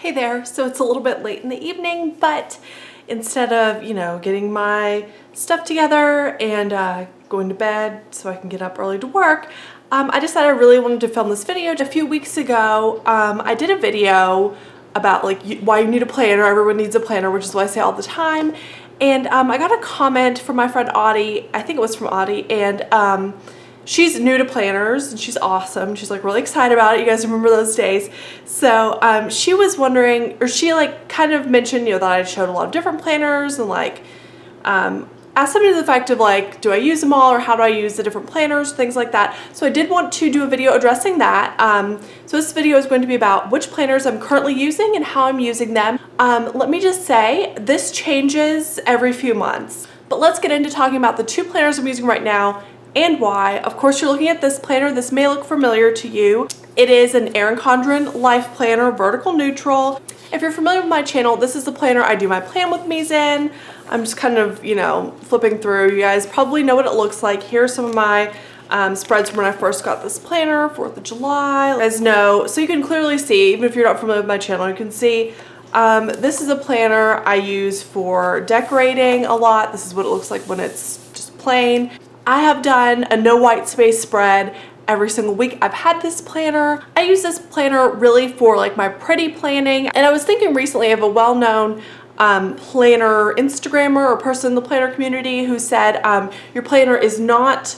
Hey there, so it's a little bit late in the evening, but instead of, getting my stuff together and going to bed so I can get up early to work, I decided I really wanted to film this video. A few weeks ago, I did a video about why you need a planner. Everyone needs a planner, which is what I say all the time. And I got a comment from my friend Audie, I think it was from Audie, and she's new to planners and she's awesome. She's like really excited about it. You guys remember those days. So she was wondering, or she kind of mentioned, that I showed a lot of different planners and asked something to the effect of do I use them all, or how do I use the different planners, things like that. So I did want to do a video addressing that. So this video is going to be about which planners I'm currently using and how I'm using them. Let me just say, this changes every few months. But let's get into talking about the two planners I'm using right now and why. Of course, you're looking at this planner. This may look familiar to you. It is an Erin Condren Life Planner, vertical neutral. If you're familiar with my channel, this is the planner I do my Plan With Me's in. I'm just kind of, flipping through. You guys probably know what it looks like. Here are some of my spreads from when I first got this planner, 4th of July. You guys know, so you can clearly see, even if you're not familiar with my channel, you can see this is a planner I use for decorating a lot. This is what it looks like when it's just plain. I have done a no white space spread every single week I've had this planner. I use this planner really for my pretty planning. And I was thinking recently of a well-known planner Instagrammer or person in the planner community who said your planner is not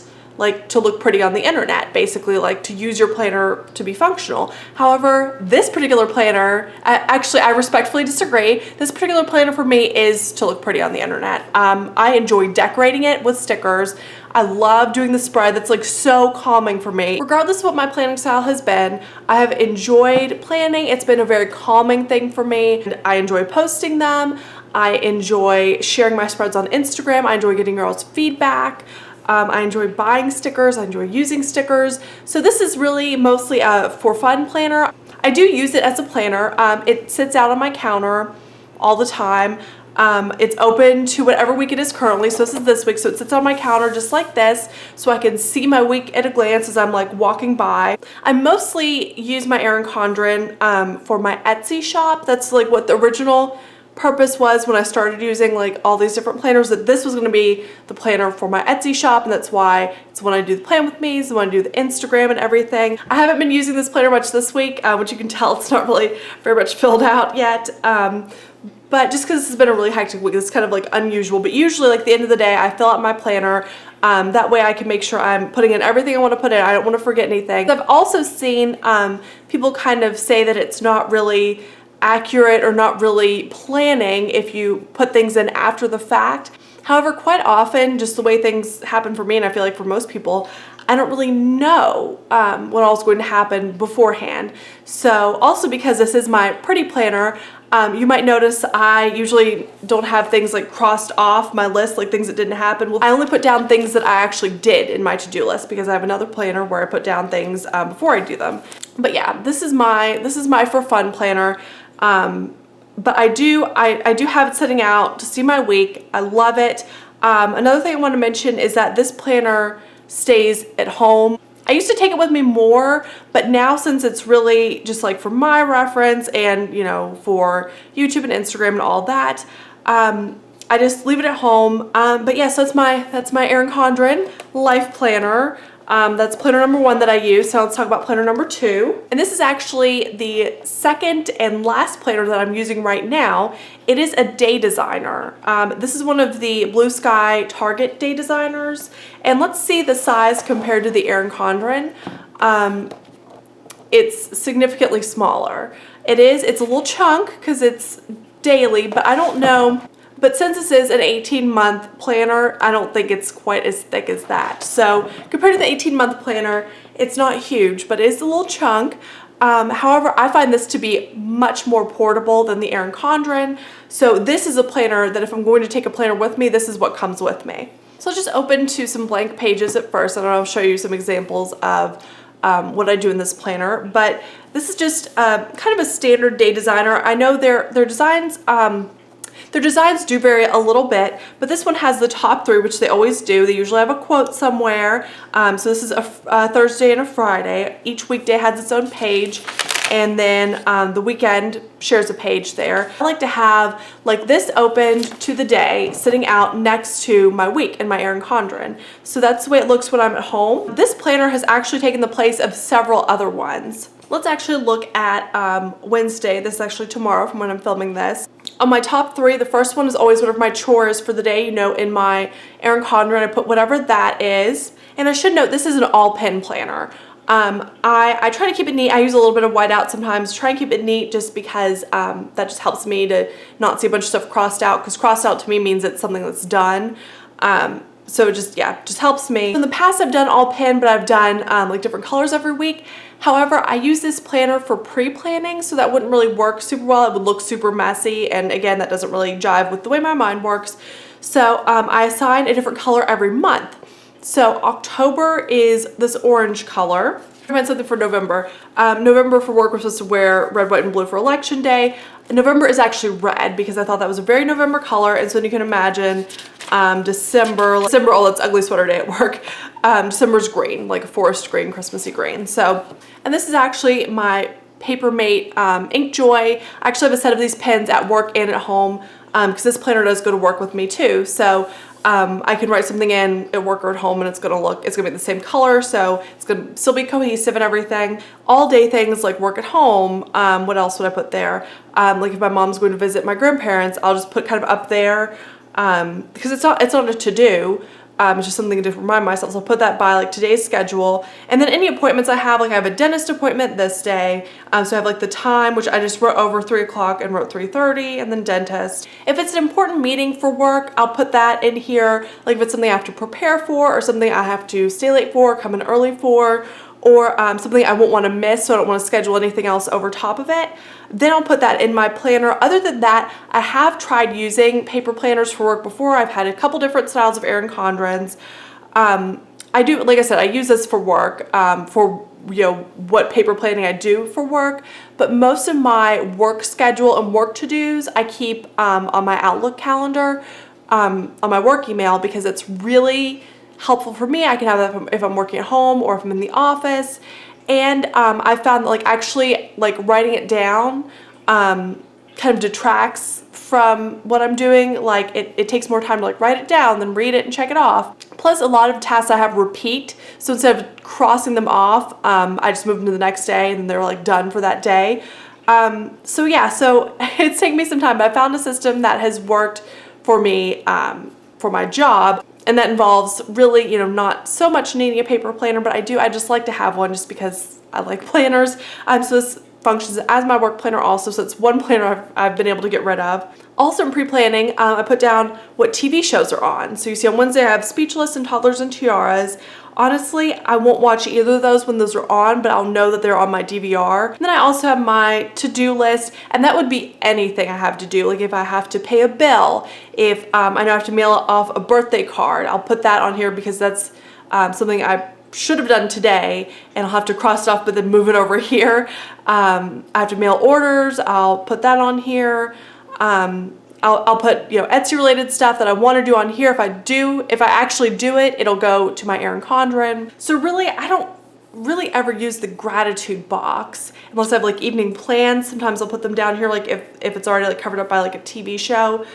to look pretty on the internet, basically to use your planner to be functional. However, this particular planner, actually I respectfully disagree. This particular planner for me is to look pretty on the internet. I enjoy decorating it with stickers. I love doing the spread. That's so calming for me. Regardless of what my planning style has been, I have enjoyed planning. It's been a very calming thing for me. And I enjoy posting them. I enjoy sharing my spreads on Instagram. I enjoy getting girls' feedback. I enjoy buying stickers. I enjoy using stickers. So this is really mostly a for fun planner. I do use it as a planner. It sits out on my counter all the time. It's open to whatever week it is currently. So this is this week. So it sits on my counter just like this, so I can see my week at a glance as I'm walking by. I mostly use my Erin Condren for my Etsy shop. That's what the original purpose was when I started using all these different planners, that this was going to be the planner for my Etsy shop, and that's why it's when I do the Plan With Me, it's when I do the Instagram and everything. I haven't been using this planner much this week, which you can tell it's not really very much filled out yet. But just because this has been a really hectic week, it's kind of unusual. But usually at the end of the day, I fill out my planner. That way I can make sure I'm putting in everything I want to put in. I don't want to forget anything. I've also seen people kind of say that it's not really accurate or not really planning if you put things in after the fact. However, quite often, just the way things happen for me, and I feel for most people, I don't really know what all's going to happen beforehand. So also because this is my pretty planner, you might notice I usually don't have things crossed off my list, things that didn't happen. Well, I only put down things that I actually did in my to-do list, because I have another planner where I put down things before I do them. But yeah, this is my for fun planner. But I do have it sitting out to see my week. I love it. Another thing I want to mention is that this planner stays at home. I used to take it with me more, but now since it's really just for my reference and, for YouTube and Instagram and all that, I just leave it at home. But yeah, so that's my Erin Condren Life Planner. That's planner number 1 that I use. So let's talk about planner number 2. And this is actually the second and last planner that I'm using right now. It is a day designer. This is one of the Blue Sky Target day designers. And let's see the size compared to the Erin Condren. It's significantly smaller. It's a little chunk because it's daily, but I don't know. But since this is an 18-month planner, I don't think it's quite as thick as that. So compared to the 18-month planner, it's not huge, but it is a little chunk. However, I find this to be much more portable than the Erin Condren. So this is a planner that if I'm going to take a planner with me, this is what comes with me. So I'll just open to some blank pages at first, and I'll show you some examples of what I do in this planner. But this is just kind of a standard day designer. I know their designs Their designs do vary a little bit, but this one has the top three, which they always do. They usually have a quote somewhere. So this is a Thursday and a Friday. Each weekday has its own page. and then the weekend shares a page there. I like to have like this opened to the day sitting out next to my week in my Erin Condren. So that's the way it looks when I'm at home. This planner has actually taken the place of several other ones. Let's actually look at Wednesday. This is actually tomorrow from when I'm filming this. On my top 3, the first one is always one of my chores for the day. You know, in my Erin Condren, I put whatever that is. And I should note, this is an all pen planner. I try to keep it neat. I use a little bit of whiteout sometimes. Try and keep it neat just because that just helps me to not see a bunch of stuff crossed out, because crossed out to me means it's something that's done. So it just helps me. In the past, I've done all pen, but I've done like different colors every week. However, I use this planner for pre-planning, so that wouldn't really work super well. It would look super messy, and again, that doesn't really jive with the way my mind works. So I assign a different color every month. So October is this orange color. I meant something for November. November for work, we're supposed to wear red, white, and blue for election day. November is actually red because I thought that was a very November color, and so then you can imagine December, oh, that's ugly sweater day at work. December's green, like a forest green, Christmassy green. So, and this is actually my Papermate Inkjoy. I actually have a set of these pens at work and at home because this planner does go to work with me too. So I can write something in at work or at home and it's gonna be the same color, so it's gonna still be cohesive and everything. All day things like work at home, what else would I put there? Like if my mom's going to visit my grandparents, I'll just put kind of up there because it's not a to-do. It's just something to remind myself. So I'll put that by like today's schedule. And then any appointments I have, like I have a dentist appointment this day. So I have like the time, which I just wrote over 3 o'clock and wrote 3:30, and then dentist. If it's an important meeting for work, I'll put that in here. Like if it's something I have to prepare for or something I have to stay late for, come in early for, or something I won't want to miss, so I don't want to schedule anything else over top of it, then I'll put that in my planner. Other than that, I have tried using paper planners for work before. I've had a couple different styles of Erin Condrens. I do, like I said, I use this for work, for what paper planning I do for work, but most of my work schedule and work to-dos I keep on my Outlook calendar, on my work email, because it's really helpful for me. I can have that if I'm working at home or if I'm in the office. And I found that like actually like writing it down kind of detracts from what I'm doing. Like it takes more time to like write it down than read it and check it off. Plus a lot of tasks I have repeat. So instead of crossing them off, I just move them to the next day and they're like done for that day. So yeah, so it's taken me some time, but I found a system that has worked for me for my job. And that involves really, not so much needing a paper planner, but I just like to have one just because I like planners. So this functions as my work planner also, so it's one planner I've been able to get rid of. Also in pre-planning, I put down what TV shows are on. So you see on Wednesday I have Speechless and Toddlers and Tiaras. Honestly, I won't watch either of those when those are on, but I'll know that they're on my DVR. And then I also have my to-do list, and that would be anything I have to do. Like if I have to pay a bill, if I know I have to mail off a birthday card, I'll put that on here because that's something I should have done today, and I'll have to cross it off but then move it over here. I have to mail orders, I'll put that on here. I'll put Etsy related stuff that I want to do on here. If I actually do it, it'll go to my Erin Condren. So really, I don't really ever use the gratitude box unless I have like evening plans. Sometimes I'll put them down here, like if it's already like covered up by like a TV show.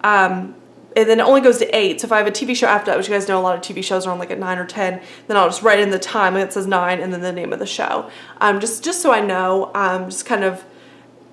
And then it only goes to 8. So if I have a TV show after that, which you guys know a lot of TV shows are on like at 9 or 10, then I'll just write in the time and it says 9 and then the name of the show. Just so I know, just kind of.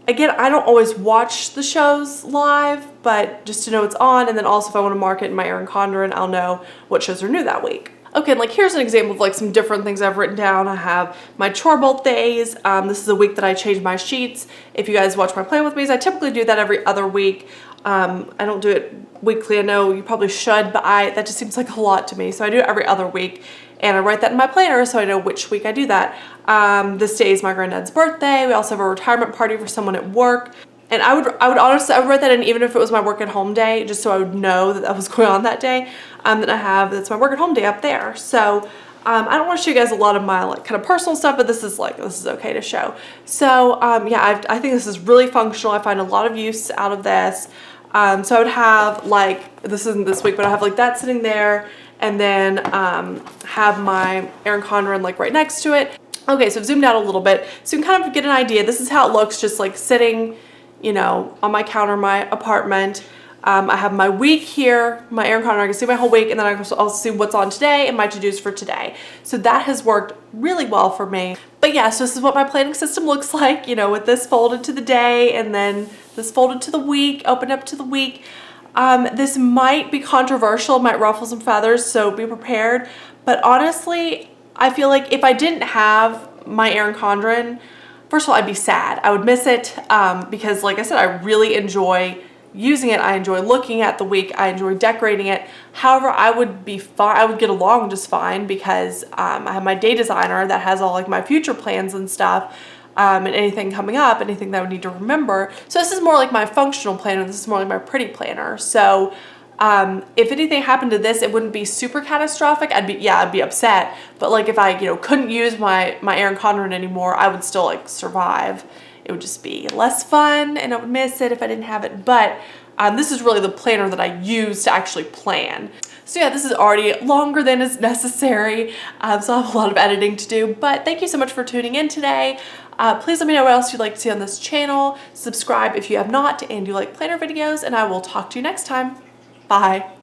Again, I don't always watch the shows live, but just to know it's on, and then also if I want to mark it in my Erin Condren, I'll know what shows are new that week. Okay, and like here's an example of like some different things I've written down. I have my chore bolt days. This is a week that I change my sheets. If you guys watch my Plan With Me's, I typically do that every other week. I don't do it weekly. I know you probably should, but that just seems like a lot to me. So I do it every other week, and I write that in my planner so I know which week I do that. This day is my granddad's birthday. We also have a retirement party for someone at work. And I would honestly write that in even if it was my work at home day, just so I would know that was going on that day. That's my work at home day up there. So I don't want to show you guys a lot of my like kind of personal stuff, but this is okay to show. So yeah, I think this is really functional. I find a lot of use out of this. So I would have like, this isn't this week, but I have like that sitting there, and then have my Erin Condren like right next to it. Okay, so I've zoomed out a little bit so you can kind of get an idea. This is how it looks, just like sitting, you know, on my counter in my apartment. I have my week here, my Erin Condren. I can see my whole week, and then I can also see what's on today and my to-dos for today. So that has worked really well for me. But yeah, so this is what my planning system looks like, you know, with this folded to the day and then this folded to the week, open up to the week. This might be controversial, might ruffle some feathers, so be prepared. But honestly, I feel like if I didn't have my Erin Condren, first of all, I'd be sad. I would miss it because, like I said, I really enjoy using it. I enjoy looking at the week. I enjoy decorating it. However, I would be fine. I would get along just fine because I have my day designer that has all like my future plans and stuff, and anything coming up, anything that I would need to remember. So this is more like my functional planner. This is more like my pretty planner. So if anything happened to this, it wouldn't be super catastrophic. I'd be upset. But like if I, you know, couldn't use my Erin Condren anymore, I would still like survive. It would just be less fun and I would miss it if I didn't have it. But this is really the planner that I use to actually plan. So yeah, this is already longer than is necessary. So I have a lot of editing to do, but thank you so much for tuning in today. Please let me know what else you'd like to see on this channel. Subscribe if you have not and you like planner videos, and I will talk to you next time. Bye.